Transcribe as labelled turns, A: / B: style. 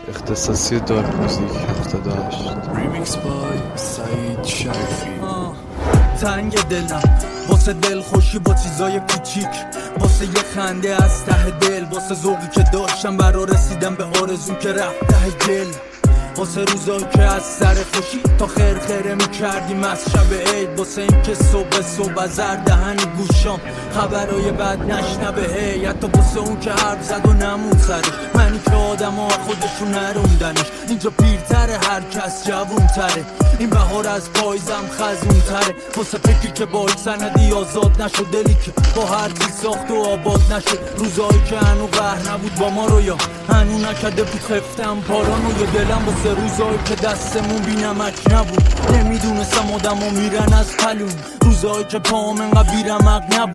A: اختصاصی دارک موزیک 78
B: ریمیکس بای سعید شریفی.
C: تنگ دلم واسه دل خوشی با چیزای کوچیک، واسه یه خنده از ته دل، واسه ذوقی که داشتم برا رسیدم به آرزو که رفت ته دل، واسه روزایی که از سر خوشی تا خرخره میکردیم از شب عید، واسه این که صبح از هر دهنی گوشام خبرای بد نشنبه هی، حتی واسه اون که حرف زد و نمون سرش، منی که آدم ها خودشون نروندنش، اینجا پیرتره هر کس جوونتره، این بهار از پایزم خزونتره، واسه فکری که با سندی آزاد نشد، دلی که با هر چی ساخت و آباد نشد، روزایی که هنو قهر نبود با ما رو یا هنو نکده بود خفتم پارانو، یا دلم واسه روزایی که دستمون بی نمک نبود، نمیدونستم آدم ها میرن از پلون، روزایی که پام انقدر بی رمق نبود.